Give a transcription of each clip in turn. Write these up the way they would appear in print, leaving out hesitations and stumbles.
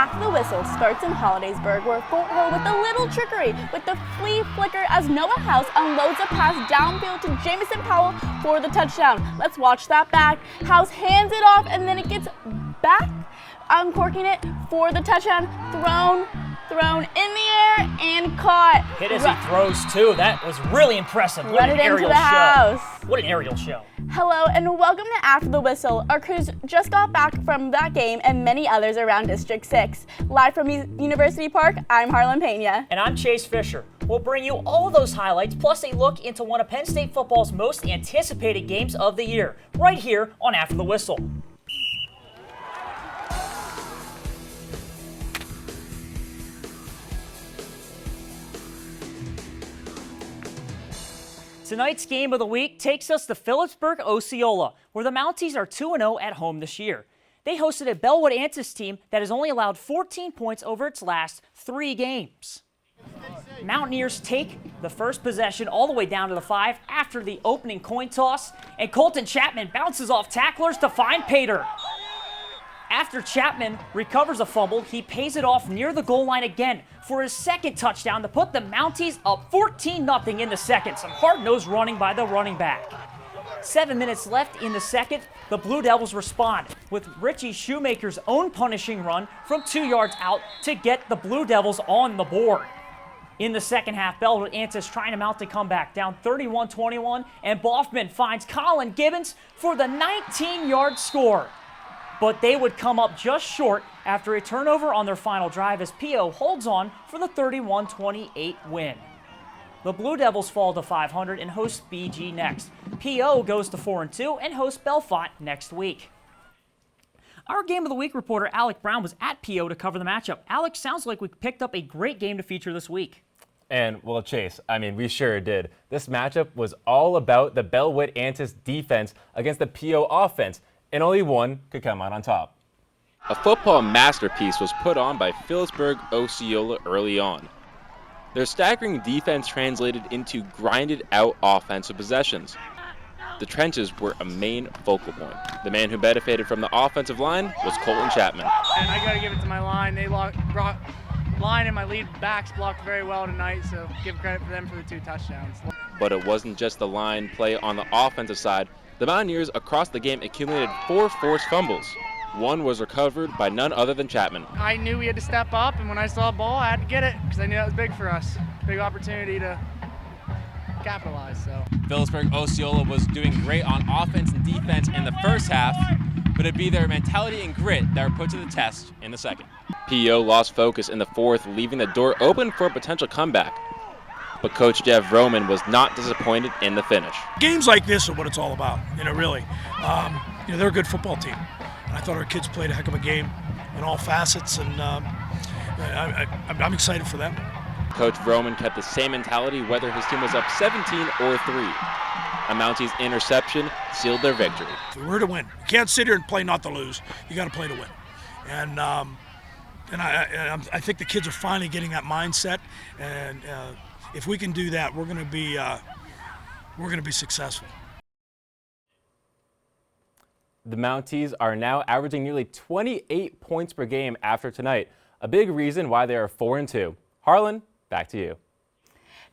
After the Whistle starts in Hollidaysburg, where Fort Hill with a little trickery with the flea flicker as Noah House unloads a pass downfield to Jamison Powell for the touchdown. Let's watch that back. House hands it off and then it gets back, uncorking it for the touchdown. Thrown in the air and caught. Hit as he throws too. That was really impressive. What an aerial show. House. What an aerial show. Hello and welcome to After the Whistle. Our crews just got back from that game and many others around District 6. Live from University Park, I'm Harlan Pena. And I'm Chase Fisher. We'll bring you all those highlights plus a look into one of Penn State football's most anticipated games of the year, right here on After the Whistle. Tonight's game of the week takes us to Philipsburg-Osceola, where the Mounties are 2-0 at home this year. They hosted a Bellwood-Antis team that has only allowed 14 points over its last 3 games. Mountaineers take the first possession all the way down to the 5 after the opening coin toss, and Colton Chapman bounces off tacklers to find Pater. After Chapman recovers a fumble, he pays it off near the goal line again for his second touchdown to put the Mounties up 14-0 in the second. Some hard-nosed running by the running back. 7 minutes left in the second. The Blue Devils respond with Richie Shoemaker's own punishing run from 2 yards out to get the Blue Devils on the board. In the second half, Bellwood-Antis trying to mount a comeback, down 31-21, and Boffman finds Colin Gibbons for the 19-yard score. But they would come up just short after a turnover on their final drive as P.O. holds on for the 31-28 win. The Blue Devils fall to 500 and host BG next. P.O. goes to 4-2 and hosts Bellefonte next week. Our Game of the Week reporter Alec Brown was at P.O. to cover the matchup. Alex, sounds like we picked up a great game to feature this week. And, well, Chase, we sure did. This matchup was all about the Bellwood-Antis defense against the P.O. offense, and only one could come out on top. A football masterpiece was put on by Philipsburg-Osceola early on. Their staggering defense translated into grinded-out offensive possessions. The trenches were a main focal point. The man who benefited from the offensive line was Colton Chapman. And I got to give it to my line. They brought line and my lead backs blocked very well tonight, so give credit for them for the 2 touchdowns. But it wasn't just the line play on the offensive side. The Mountaineers across the game accumulated 4 forced fumbles. One was recovered by none other than Chapman. I knew we had to step up, and when I saw a ball, I had to get it because I knew that was big for us. Big opportunity to capitalize. So Philipsburg-Osceola was doing great on offense and defense in the first half, but it'd be their mentality and grit that were put to the test in the second. P.O. lost focus in the fourth, leaving the door open for a potential comeback. But Coach Jeff Roman was not disappointed in the finish. Games like this are what it's all about, really. They're a good football team. And I thought our kids played a heck of a game in all facets, and I'm excited for them. Coach Roman kept the same mentality whether his team was up 17 or 3. A Mounties interception sealed their victory. We're to win. You can't sit here and play not to lose. You got to play to win. And I think the kids are finally getting that mindset, and if we can do that, we're going to be successful. The Mounties are now averaging nearly 28 points per game after tonight. A big reason why they are 4-2. Harlan, back to you.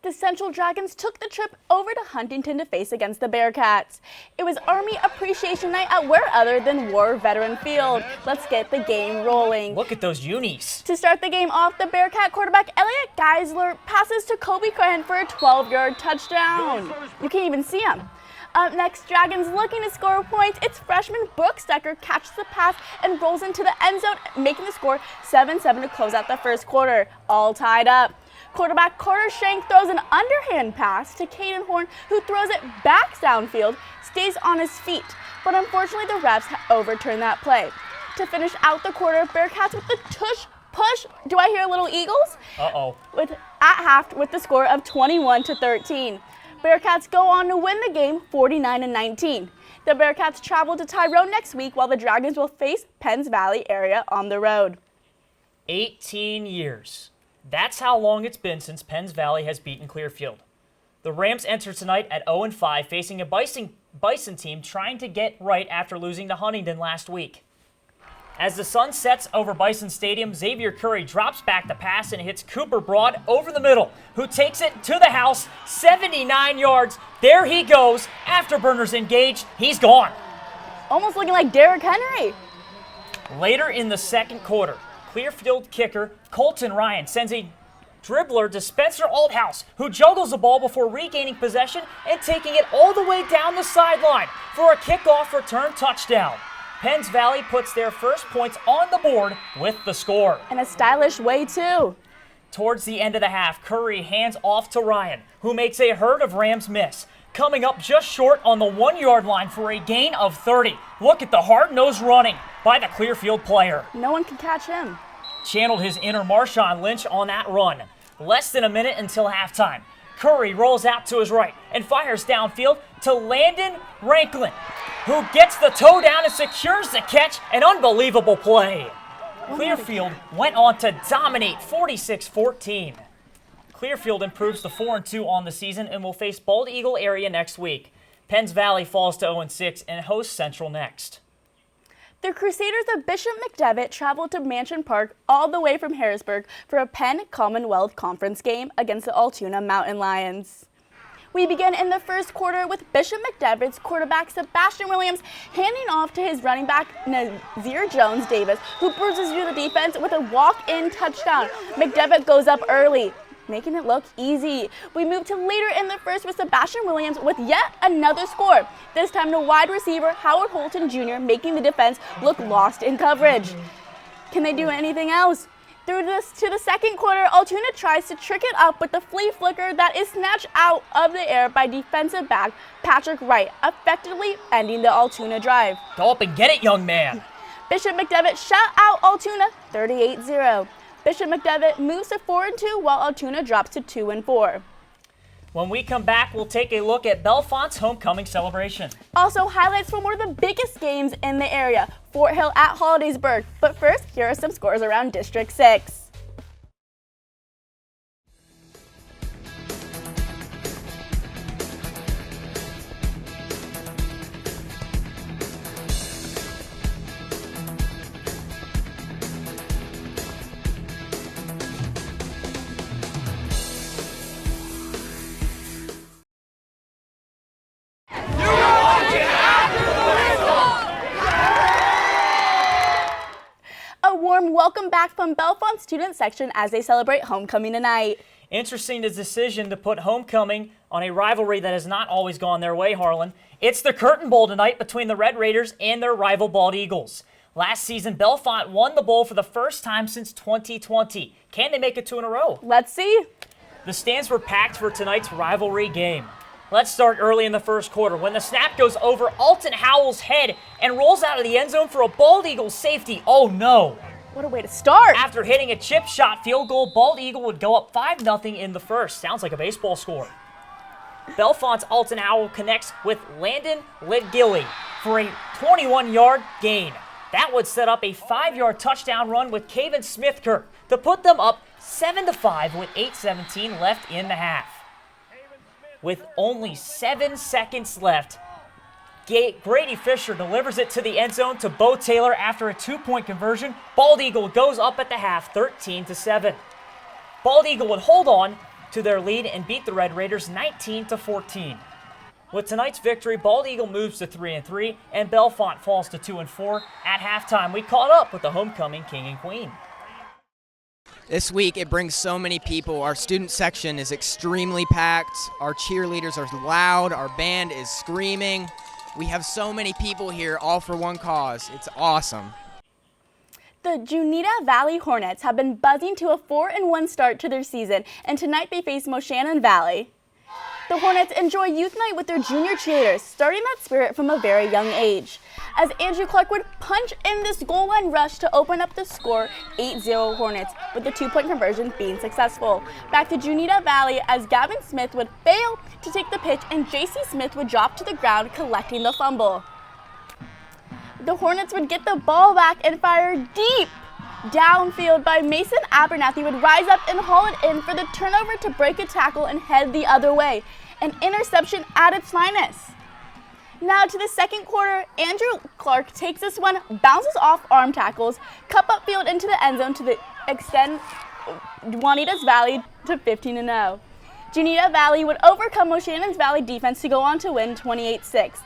The Central Dragons took the trip over to Huntington to face against the Bearcats. It was Army Appreciation Night at where other than War Veteran Field. Let's get the game rolling. Look at those unis. To start the game off, the Bearcat quarterback Elliot Geisler passes to Kobe Crahan for a 12-yard touchdown. You can't even see him. Up next, Dragons looking to score points. It's freshman Brooks Decker catches the pass and rolls into the end zone, making the score 7-7 to close out the first quarter. All tied up. Quarterback Carter Shank throws an underhand pass to Caden Horn, who throws it back downfield, stays on his feet. But unfortunately, the refs overturned that play. To finish out the quarter, Bearcats with the tush push. Do I hear little Eagles? Uh-oh. At half with the score of 21-13. Bearcats go on to win the game 49-19. The Bearcats travel to Tyrone next week while the Dragons will face Penn's Valley area on the road. 18 years. That's how long it's been since Penns Valley has beaten Clearfield. The Rams enter tonight at 0-5, facing a Bison team trying to get right after losing to Huntington last week. As the sun sets over Bison Stadium, Xavier Curry drops back the pass and hits Cooper Broad over the middle, who takes it to the house, 79 yards. There he goes. Afterburners engaged. He's gone. Almost looking like Derrick Henry. Later in the second quarter, Clearfield kicker Colton Ryan sends a dribbler to Spencer Althouse, who juggles the ball before regaining possession and taking it all the way down the sideline for a kickoff return touchdown. Penn's Valley puts their first points on the board with the score. In a stylish way, too. Towards the end of the half, Curry hands off to Ryan, who makes a herd of Rams miss, coming up just short on the 1-yard line for a gain of 30. Look at the hard-nosed running by the Clearfield player. No one can catch him. Channeled his inner Marshawn Lynch on that run. Less than a minute until halftime. Curry rolls out to his right and fires downfield to Landon Ranklin, who gets the toe down and secures the catch. An unbelievable play. Clearfield went on to dominate 46-14. Clearfield improves to 4-2 on the season and will face Bald Eagle area next week. Penns Valley falls to 0-6 and hosts Central next. The Crusaders of Bishop McDevitt traveled to Mansion Park all the way from Harrisburg for a Penn Commonwealth Conference game against the Altoona Mountain Lions. We begin in the first quarter with Bishop McDevitt's quarterback Sebastian Williams handing off to his running back Nazir Jones-Davis, who bruises through the defense with a walk-in touchdown. McDevitt goes up early, making it look easy. We move to later in the first with Sebastian Williams with yet another score. This time the wide receiver Howard Holton Jr. making the defense look lost in coverage. Can they do anything else? Through to the second quarter, Altoona tries to trick it up with the flea flicker that is snatched out of the air by defensive back Patrick Wright, effectively ending the Altoona drive. Go up and get it, young man. Bishop McDevitt shut out Altoona 38-0. Bishop McDevitt moves to 4-2 while Altoona drops to 2-4. When we come back, we'll take a look at Bellefonte's homecoming celebration. Also, highlights from one of the biggest games in the area, Fort Hill at Hollidaysburg. But first, here are some scores around District 6. Welcome back from Bellefonte student section as they celebrate homecoming tonight. Interesting the decision to put homecoming on a rivalry that has not always gone their way, Harlan. It's the Curtain Bowl tonight between the Red Raiders and their rival Bald Eagles. Last season, Bellefonte won the bowl for the first time since 2020. Can they make it two in a row? Let's see. The stands were packed for tonight's rivalry game. Let's start early in the first quarter when the snap goes over Alton Howell's head and rolls out of the end zone for a Bald Eagles safety. Oh no. What a way to start. After hitting a chip shot field goal, Bald Eagle would go up 5-0 in the first. Sounds like a baseball score. Bellefonte's Alton Howell connects with Landon Lidgilly for a 21-yard gain. That would set up a 5-yard touchdown run with Caven Smithkirk to put them up 7-5 with 8:17 left in the half. With only 7 seconds left, Grady Fisher delivers it to the end zone to Bo Taylor after a 2-point conversion. Bald Eagle goes up at the half 13-7. Bald Eagle would hold on to their lead and beat the Red Raiders 19-14. With tonight's victory, Bald Eagle moves to 3-3 and Bellefonte falls to 2-4. At halftime, we caught up with the homecoming king and queen. This week, it brings so many people. Our student section is extremely packed. Our cheerleaders are loud. Our band is screaming. We have so many people here, all for one cause. It's awesome. The Junita Valley Hornets have been buzzing to a 4-1 start to their season, and tonight they face Moshannon Valley. The Hornets enjoy youth night with their junior cheerleaders, starting that spirit from a very young age. As Andrew Clark would punch in this goal line rush to open up the score, 8-0 Hornets, with the 2-point conversion being successful. Back to Junita Valley as Gavin Smith would fail to take the pitch and JC Smith would drop to the ground collecting the fumble. The Hornets would get the ball back and fire deep downfield by Mason Abernathy would rise up and haul it in for the turnover to break a tackle and head the other way. An interception at its finest. Now to the second quarter, Andrew Clark takes this one, bounces off arm tackles, cup upfield into the end zone to extend Juanita's Valley to 15-0. Junita Valley would overcome Moshannon's Valley defense to go on to win 28-6.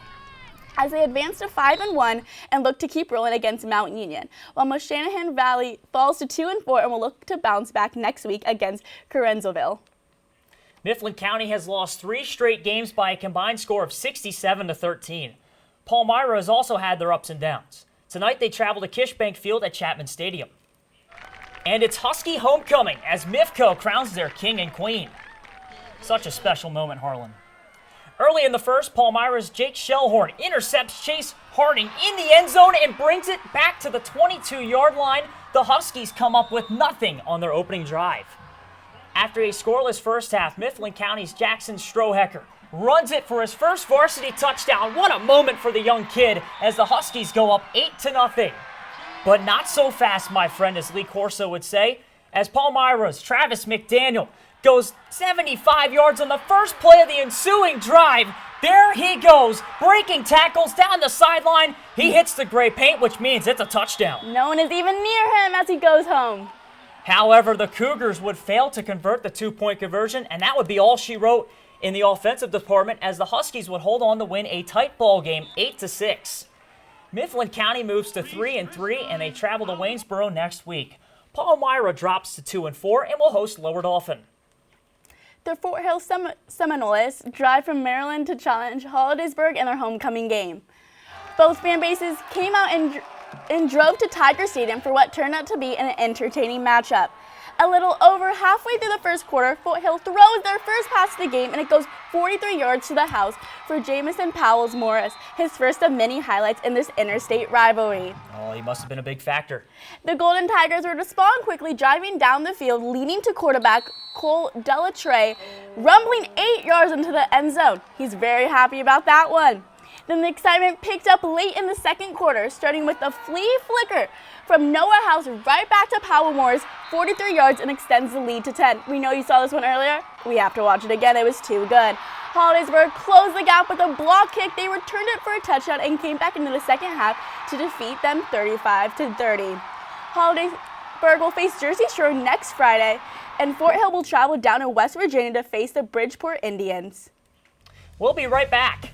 As they advance to 5-1 and look to keep rolling against Mount Union, while Moshannon Valley falls to 2-4 and will look to bounce back next week against Carenzoville. Mifflin County has lost 3 straight games by a combined score of 67-13. Palmyra has also had their ups and downs. Tonight they travel to Kishbank Field at Chapman Stadium. And it's Husky homecoming as Mifco crowns their king and queen. Such a special moment, Harlan. Early in the first, Palmyra's Jake Shellhorn intercepts Chase Harding in the end zone and brings it back to the 22-yard line. The Huskies come up with nothing on their opening drive. After a scoreless first half, Mifflin County's Jackson Strohecker runs it for his first varsity touchdown. What a moment for the young kid as the Huskies go up 8-0. But not so fast, my friend, as Lee Corso would say, as Palmyra's Travis McDaniel goes 75 yards on the first play of the ensuing drive. There he goes, breaking tackles down the sideline. He hits the gray paint, which means it's a touchdown. No one is even near him as he goes home. However, the Cougars would fail to convert the 2-point conversion, and that would be all she wrote in the offensive department as the Huskies would hold on to win a tight ball game 8-6. Mifflin County moves to 3-3, and they travel to Waynesboro next week. Palmyra drops to 2-4 and will host Lower Dauphin. The Fort Hill Seminoles drive from Maryland to challenge Hollidaysburg in their homecoming game. Both fan bases came out and drove to Tiger Stadium for what turned out to be an entertaining matchup. A little over halfway through the first quarter, Fort Hill throws their first pass of the game, and it goes 43 yards to the house for Jamison Powell's Morris, his first of many highlights in this interstate rivalry. Oh, he must have been a big factor. The Golden Tigers would respond quickly, driving down the field, leading to quarterback Cole Delatrey, rumbling 8 yards into the end zone. He's very happy about that one. Then the excitement picked up late in the second quarter, starting with a flea flicker from Noah House right back to Powell Morris, 43 yards, and extends the lead to 10. We know you saw this one earlier. We have to watch it again. It was too good. Hollidaysburg closed the gap with a block kick. They returned it for a touchdown and came back into the second half to defeat them 35-30. Hollidaysburg will face Jersey Shore next Friday, and Fort Hill will travel down to West Virginia to face the Bridgeport Indians. We'll be right back.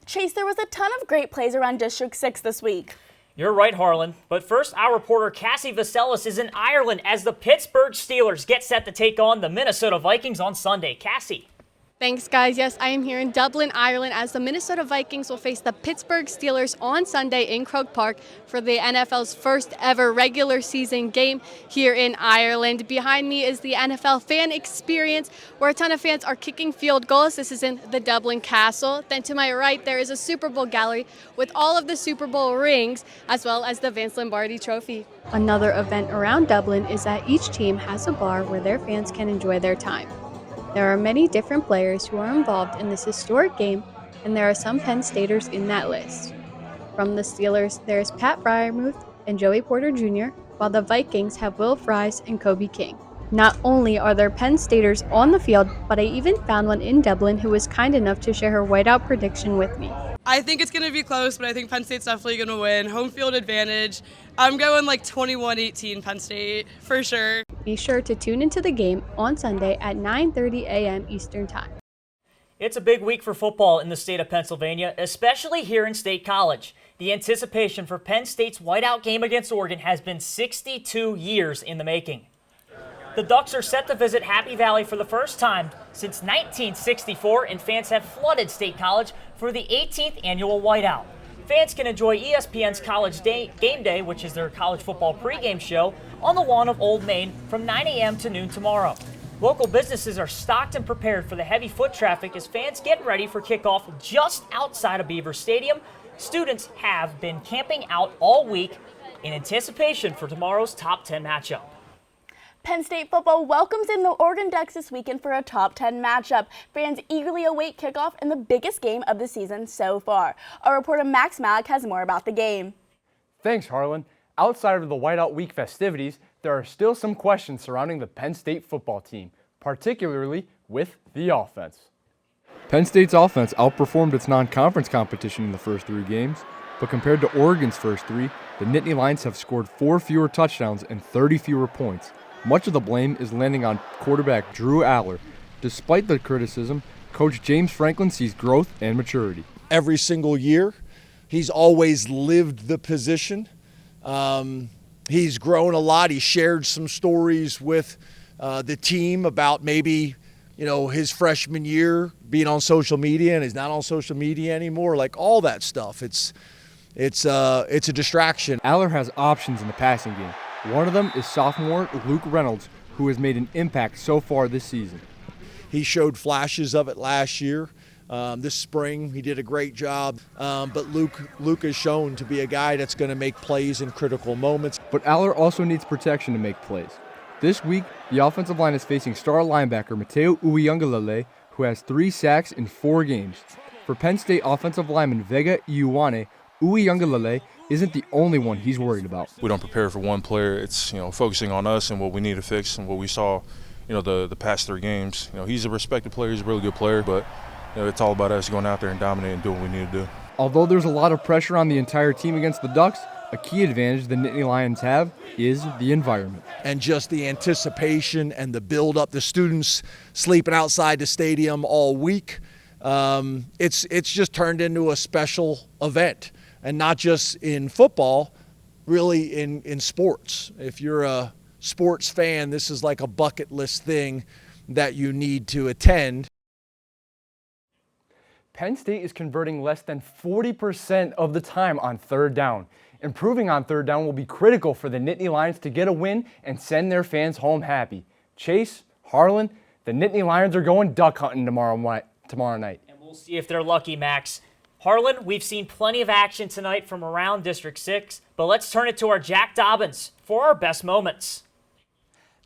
Chase, there was a ton of great plays around District 6 this week. You're right, Harlan. But first, our reporter Cassie Vaselis is in Ireland as the Pittsburgh Steelers get set to take on the Minnesota Vikings on Sunday. Cassie. Thanks, guys. Yes, I am here in Dublin, Ireland, as the Minnesota Vikings will face the Pittsburgh Steelers on Sunday in Croke Park for the NFL's first ever regular season game here in Ireland. Behind me is the NFL fan experience, where a ton of fans are kicking field goals. This is in the Dublin Castle. Then to my right, there is a Super Bowl gallery with all of the Super Bowl rings, as well as the Vince Lombardi Trophy. Another event around Dublin is that each team has a bar where their fans can enjoy their time. There are many different players who are involved in this historic game, and there are some Penn Staters in that list. From the Steelers, there is Pat Fryermuth and Joey Porter Jr., while the Vikings have Will Fries and Kobe King. Not only are there Penn Staters on the field, but I even found one in Dublin who was kind enough to share her whiteout prediction with me. I think it's going to be close, but I think Penn State's definitely going to win. Home field advantage. I'm going like 21-18 Penn State, for sure. Be sure to tune into the game on Sunday at 9:30 a.m. Eastern Time. It's a big week for football in the state of Pennsylvania, especially here in State College. The anticipation for Penn State's whiteout game against Oregon has been 62 years in the making. The Ducks are set to visit Happy Valley for the first time since 1964, and fans have flooded State College for the 18th annual Whiteout. Fans can enjoy ESPN's College Game Day, which is their college football pregame show, on the lawn of Old Main from 9 a.m. to noon tomorrow. Local businesses are stocked and prepared for the heavy foot traffic as fans get ready for kickoff just outside of Beaver Stadium. Students have been camping out all week in anticipation for tomorrow's top 10 matchup. Penn State football welcomes in the Oregon Ducks this weekend for a top 10 matchup. Fans eagerly await kickoff in the biggest game of the season so far. Our reporter Max Malik has more about the game. Thanks, Harlan. Outside of the Whiteout Week festivities, there are still some questions surrounding the Penn State football team, particularly with the offense. Penn State's offense outperformed its non-conference competition in the first 3 games, but compared to Oregon's first 3, the Nittany Lions have scored 4 fewer touchdowns and 30 fewer points. Much of the blame is landing on quarterback Drew Aller. Despite the criticism, Coach James Franklin sees growth and maturity. Every single year, he's always lived the position. He's grown a lot. He shared some stories with the team about maybe, his freshman year being on social media, and he's not on social media anymore. Like all that stuff. It's a distraction. Aller has options in the passing game. One of them is sophomore Luke Reynolds, who has made an impact so far this season. He showed flashes of it last year. This spring, he did a great job. But Luke is shown to be a guy that's going to make plays in critical moments. But Aller also needs protection to make plays. This week, the offensive line is facing star linebacker Mateo Uyunglele, who has 3 sacks in 4 games. For Penn State offensive lineman Vega Ioane, Uyunglele isn't the only one he's worried about. We don't prepare for one player. It's focusing on us and what we need to fix and what we saw, the past 3 games. He's a respected player. He's a really good player, but it's all about us going out there and dominating and doing what we need to do. Although there's a lot of pressure on the entire team against the Ducks, a key advantage the Nittany Lions have is the environment. And just the anticipation and the build-up, the students sleeping outside the stadium all week. It's just turned into a special event. And not just in football, really in sports. If you're a sports fan, this is like a bucket list thing that you need to attend. Penn State is converting less than 40% of the time on 3rd down. Improving on 3rd down will be critical for the Nittany Lions to get a win and send their fans home happy. Chase, Harlan, the Nittany Lions are going duck hunting tomorrow night. And we'll see if they're lucky, Max. Harlan, we've seen plenty of action tonight from around District 6, but let's turn it to our Jack Dobbins for our best moments.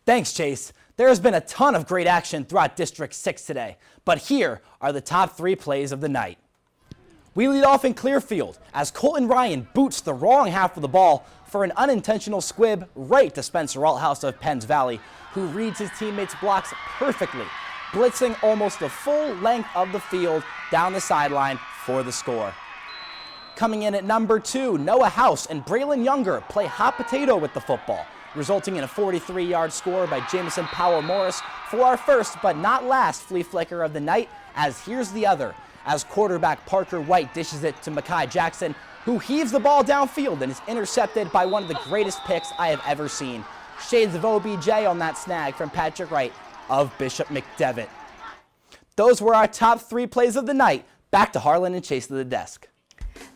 Thanks, Chase. There has been a ton of great action throughout District 6 today, but here are the top 3 plays of the night. We lead off in Clearfield as Colton Ryan boots the wrong half of the ball for an unintentional squib right to Spencer Althouse of Penns Valley, who reads his teammates' blocks perfectly, blitzing almost the full length of the field down the sideline for the score. Coming in at number 2, Noah House and Braylon Younger play hot potato with the football, resulting in a 43-yard score by Jameson Powell Morris for our first but not last flea flicker of the night, as here's the other, as quarterback Parker White dishes it to Mekhi Jackson, who heaves the ball downfield and is intercepted by one of the greatest picks I have ever seen. Shades of OBJ on that snag from Patrick Wright of Bishop McDevitt. Those were our top 3 plays of the night. Back to Harlan and Chase to the desk.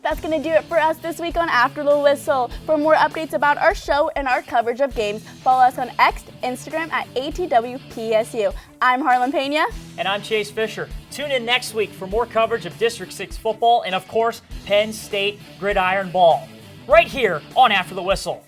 That's going to do it for us this week on After the Whistle. For more updates about our show and our coverage of games, follow us on X, Instagram at ATWPSU. I'm Harlan Pena. And I'm Chase Fisher. Tune in next week for more coverage of District 6 football and, of course, Penn State gridiron ball. Right here on After the Whistle.